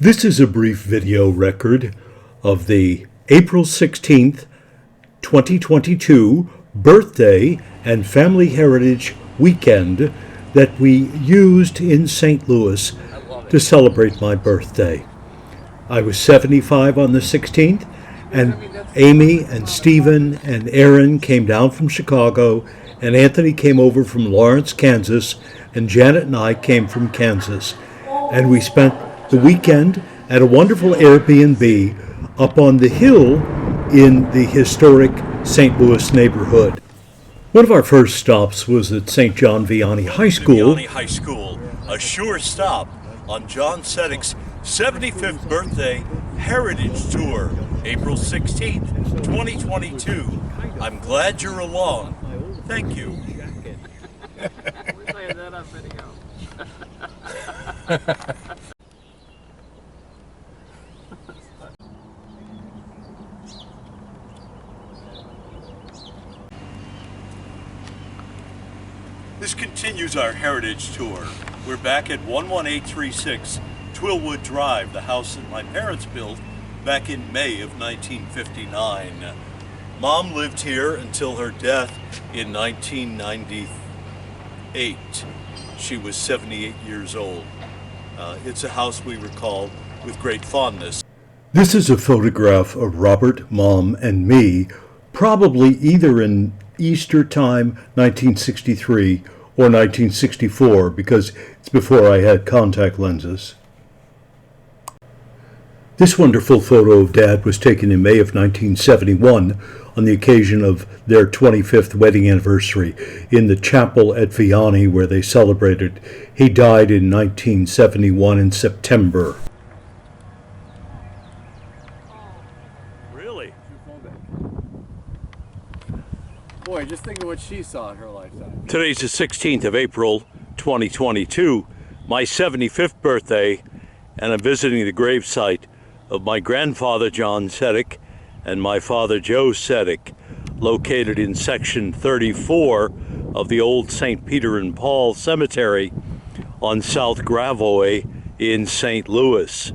This is a brief video record of the April 16th, 2022 birthday and family heritage weekend that we used in St. Louis to celebrate my birthday. I was 75 on the 16th, and Amy and Stephen and Erin came down from Chicago, and Anthony came over from Lawrence, Kansas, and Janet and I came from Kansas. And we spent the weekend at a wonderful Airbnb up on the hill in the historic St. Louis neighborhood. One of our first stops was at St. John Vianney High School. Vianney High School, a sure stop on John Sedek's 75th birthday heritage tour, April 16th, 2022. I'm glad you're along. Thank you. This continues our heritage tour. We're back at 11836 Twillwood Drive, the house that my parents built back in May of 1959. Mom lived here until her death in 1998. She was 78 years old. It's a house we recall with great fondness. This is a photograph of Robert, Mom, and me, probably either in Easter time, 1963, or 1964, because it's before I had contact lenses. This wonderful photo of Dad was taken in May of 1971 on the occasion of their 25th wedding anniversary in the chapel at Vianney where they celebrated. He died in 1971 in September. Really? Boy, just think of what she saw in her lifetime. Today's the 16th of April, 2022, my 75th birthday, and I'm visiting the gravesite of my grandfather John Sedek and my father Joe Sedek, located in section 34 of the old St. Peter and Paul Cemetery on South Gravois in St. Louis.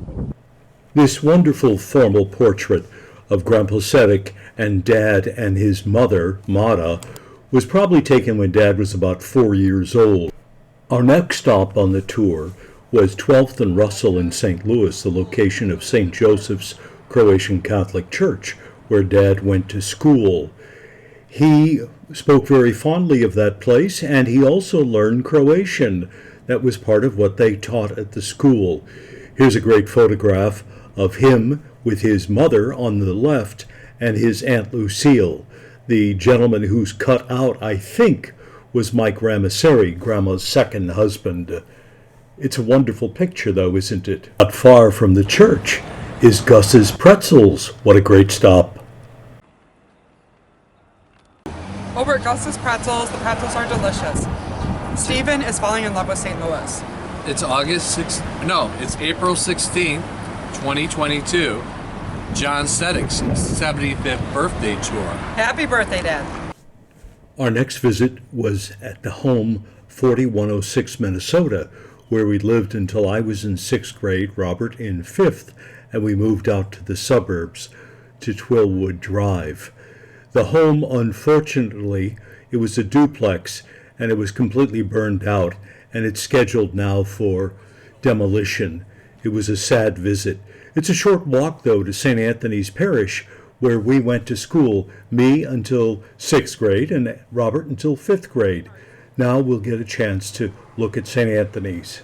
This wonderful formal portrait of Grandpa Sedek and Dad and his mother, Mata, was probably taken when Dad was about 4 years old. Our next stop on the tour was 12th and Russell in St. Louis, the location of St. Joseph's Croatian Catholic Church, where Dad went to school. He spoke very fondly of that place, and he also learned Croatian. That was part of what they taught at the school. Here's a great photograph of him with his mother on the left and his Aunt Lucille. The gentleman who's cut out, I think, was Mike Rameseri, Grandma's second husband. It's a wonderful picture, though, isn't it? Not far from the church is Gus's Pretzels. What a great stop. Over at Gus's Pretzels, the pretzels are delicious. Stephen is falling in love with St. Louis. It's it's April 16th, 2022. John Sedek's 75th birthday tour. Happy birthday, Dad. Our next visit was at the home 4106 Minnesota, where we lived until I was in 6th grade, Robert in 5th, and we moved out to the suburbs to Twillwood Drive. The home, unfortunately, it was a duplex, and it was completely burned out, and it's scheduled now for demolition. It was a sad visit. It's a short walk, though, to St. Anthony's Parish, where we went to school, me until 6th grade and Robert until 5th grade. Now we'll get a chance to look at St. Anthony's.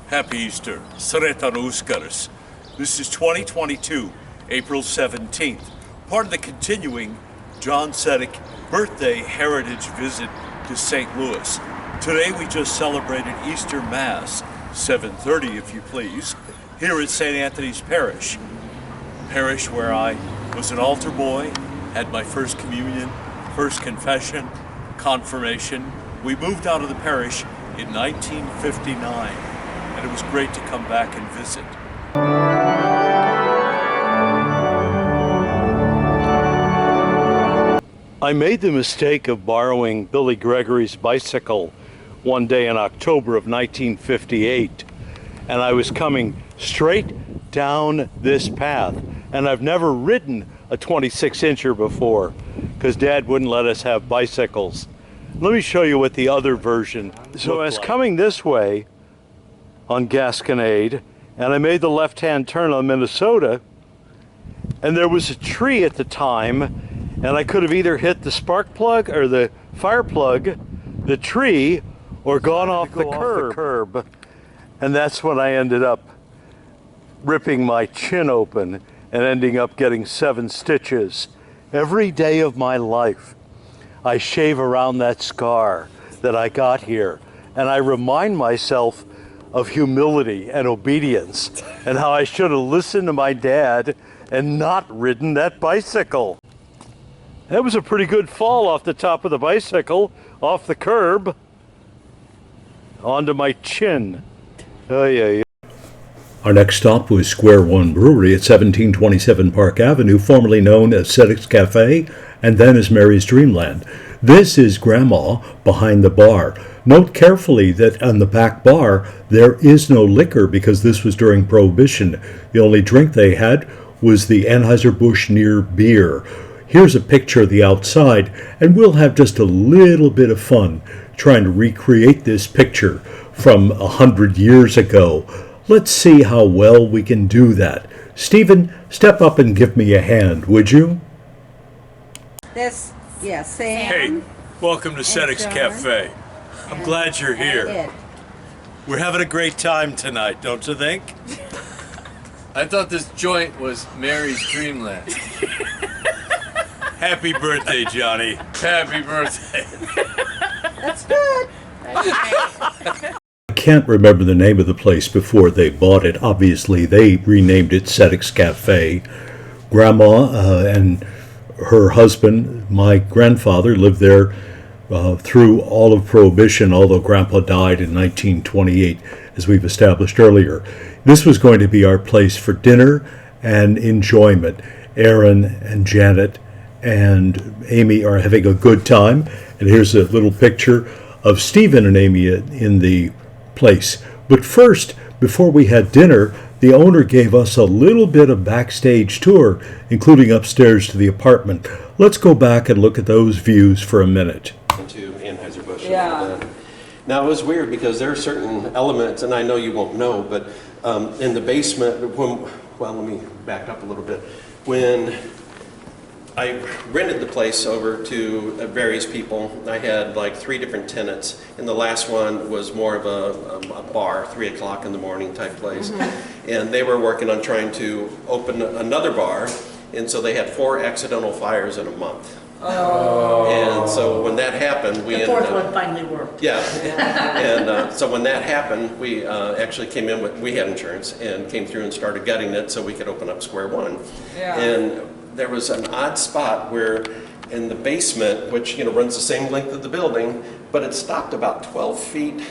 Happy Easter. Sretan Uskaris. This is 2022, April 17th, part of the continuing John Sedek birthday heritage visit to St. Louis. Today we just celebrated Easter Mass, 7:30 if you please, here at St. Anthony's Parish where I was an altar boy had my first communion, first confession, confirmation. We moved out of the parish in 1959, and it was great to come back and visit. I made the mistake of borrowing Billy Gregory's bicycle one day in October of 1958, and I was coming straight down this path, and I've never ridden a 26-incher before because Dad wouldn't let us have bicycles. Let me show you what the other version So I was coming this way on Gasconade, and I made the left-hand turn on Minnesota, and there was a tree at the time, and I could have either hit the spark plug or the fire plug, the tree, or gone off the curb. And that's when I ended up ripping my chin open and ending up getting 7 stitches. Every day of my life, I shave around that scar that I got here, and I remind myself of humility and obedience and how I should have listened to my dad and not ridden that bicycle. That was a pretty good fall off the top of the bicycle, off the curb, onto my chin. Oh, yeah. Our next stop was Square One Brewery at 1727 Park Avenue, formerly known as Cedric's Cafe and then as Mary's Dreamland. This is Grandma behind the bar. Note carefully that on the back bar there is no liquor because this was during Prohibition. The only drink they had was the Anheuser-Busch Near beer. Here's a picture of the outside, and we'll have just a little bit of fun trying to recreate this picture from 100 years ago. Let's see how well we can do that. Stephen, step up and give me a hand, would you? Sam. Hey, welcome to Cedric's John. Cafe. I'm glad you're here. We're having a great time tonight, don't you think? I thought this joint was Mary's Dreamland. Happy birthday, Johnny. Happy birthday. That's good. I can't remember the name of the place before they bought it. Obviously, they renamed it Cedric's Cafe. Grandma and her husband, my grandfather, lived there through all of Prohibition, although Grandpa died in 1928, as we've established earlier. This was going to be our place for dinner and enjoyment. Erin and Janet and Amy are having a good time, and here's a little picture of Stephen and Amy in the place. But first, before we had dinner, the owner gave us a little bit of backstage tour, including upstairs to the apartment. Let's go back and look at those views for a minute. To Anheuser-Busch. Yeah. Now it was weird because there are certain elements, and I know you won't know, but in the basement, let me back up a little bit. When I rented the place over to various people, I had like 3 different tenants, and the last one was more of a bar, 3 o'clock in the morning type place. Mm-hmm. And they were working on trying to open another bar, and so they had 4 accidental fires in a month. Oh. And so when that happened, we ended up... The 4th one finally worked. Yeah. And so when that happened, we actually came in with, we had insurance, and came through and started gutting it so we could open up Square One. Yeah. And there was an odd spot where in the basement, which runs the same length of the building, but it stopped about 12 feet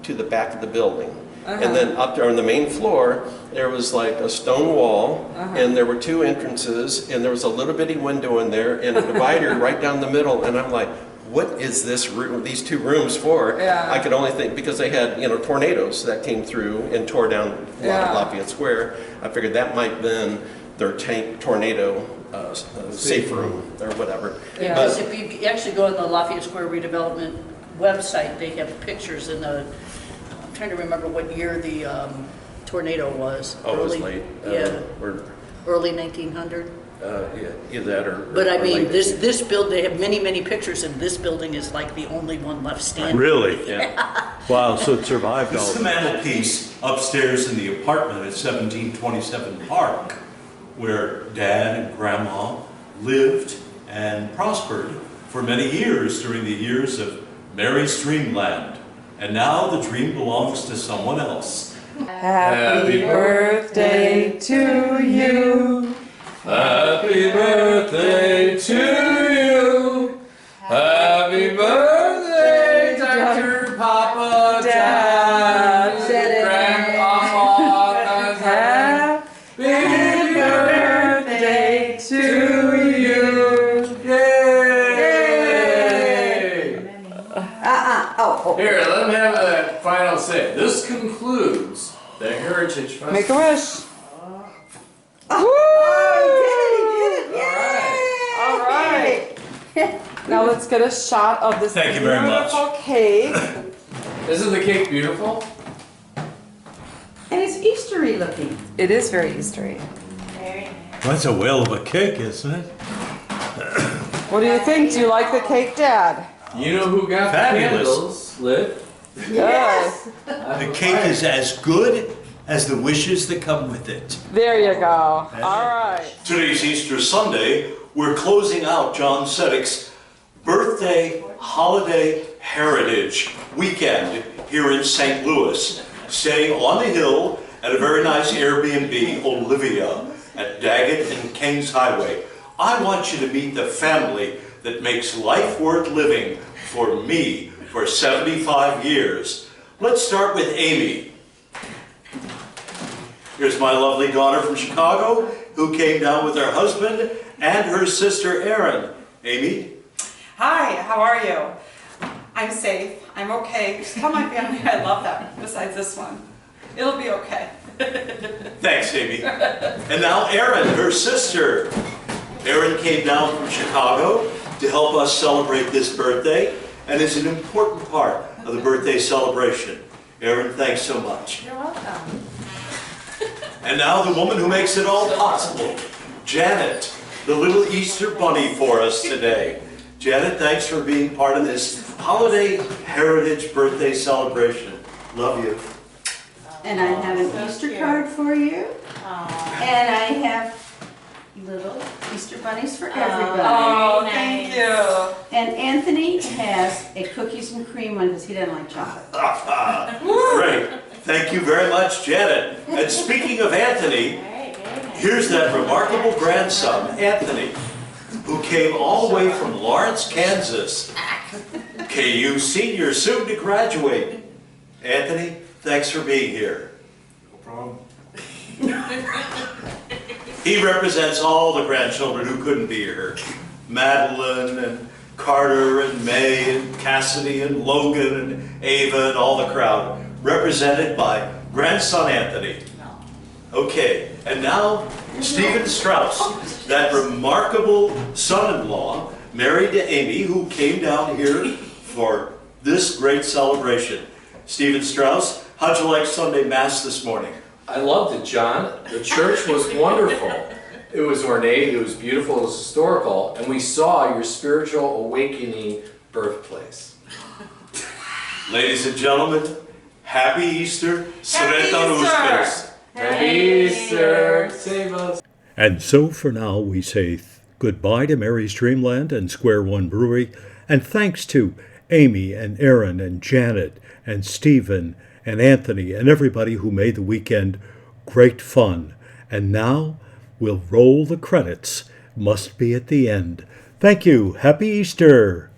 to the back of the building. Uh-huh. And then up there on the main floor, there was like a stone wall, uh-huh. and there were 2 entrances, and there was a little bitty window in there, and a divider right down the middle. And I'm like, what is this room, these 2 rooms for? Yeah. I could only think, because they had tornadoes that came through and tore down a lot of Lafayette Square. I figured that might have been their tornado safe room or whatever. Yeah, because if you actually go on the Lafayette Square redevelopment website, they have pictures in the, I'm trying to remember what year the tornado was. Oh, it was late. Early 1900. Either that or... But I mean, this building, they have many pictures, and this building is like the only one left standing. Really? Yeah. Wow, so it survived all. This is the mantelpiece upstairs in the apartment at 1727 Park, where Dad and Grandma lived and prospered for many years during the years of Mary's Dreamland. And now the dream belongs to someone else. Happy birthday to you. Happy birthday to Here, let him have that final say. This concludes the Heritage Festival. Make a wish. All right. Now let's get a shot of this Thank you very much. beautiful cake. Isn't the cake beautiful? And it's Eastery looking. It is very Eastery. That's a whale of a cake, isn't it? What do you think? Do you like the cake, Dad? You know who got Fabulous. the candles lit? Yes. The cake is as good as the wishes that come with it. There you go. All right. Today's Easter Sunday, we're closing out John Seddick's birthday holiday heritage weekend here in St. Louis, staying on the hill at a very nice Airbnb, Olivia, at Daggett and Kings Highway. I want you to meet the family that makes life worth living for me for 75 years. Let's start with Amy. Here's my lovely daughter from Chicago who came down with her husband and her sister Erin. Amy? Hi, how are you? I'm safe. I'm okay. Tell my family I love them, besides this one. It'll be okay. Thanks, Amy. And now Erin, her sister. Erin came down from Chicago to help us celebrate this birthday and is an important part of the birthday celebration. Erin, thanks so much. You're welcome. And now the woman who makes it all possible, Janet, the little Easter bunny for us today. Janet, thanks for being part of this holiday heritage birthday celebration. Love you. And I have an Easter card for you. And I have little Easter bunnies for everybody. Oh, thank you. And Anthony has a cookies and cream one because he doesn't like chocolate. Great. Thank you very much, Janet. And speaking of Anthony, here's that remarkable grandson, Anthony, who came all the way from Lawrence, Kansas. KU senior, soon to graduate. Anthony, thanks for being here. No problem. He represents all the grandchildren who couldn't be here. Madeline and Carter and May and Cassidy and Logan and Ava and all the crowd, represented by grandson Anthony. Okay, and now Stephen Strauss, that remarkable son-in-law, married to Amy, who came down here for this great celebration. Stephen Strauss, how'd you like Sunday Mass this morning? I loved it, John. The church was wonderful. It was ornate, it was beautiful, it was historical, and we saw your spiritual awakening birthplace. Ladies and gentlemen, happy Easter. Sreta Uskers. Happy Easter! Save us! And so for now, we say goodbye to Mary's Dreamland and Square One Brewery, and thanks to Amy and Erin and Janet and Stephen and Anthony and everybody who made the weekend great fun. And now we'll roll the credits. Must be at the end. Thank you. Happy Easter.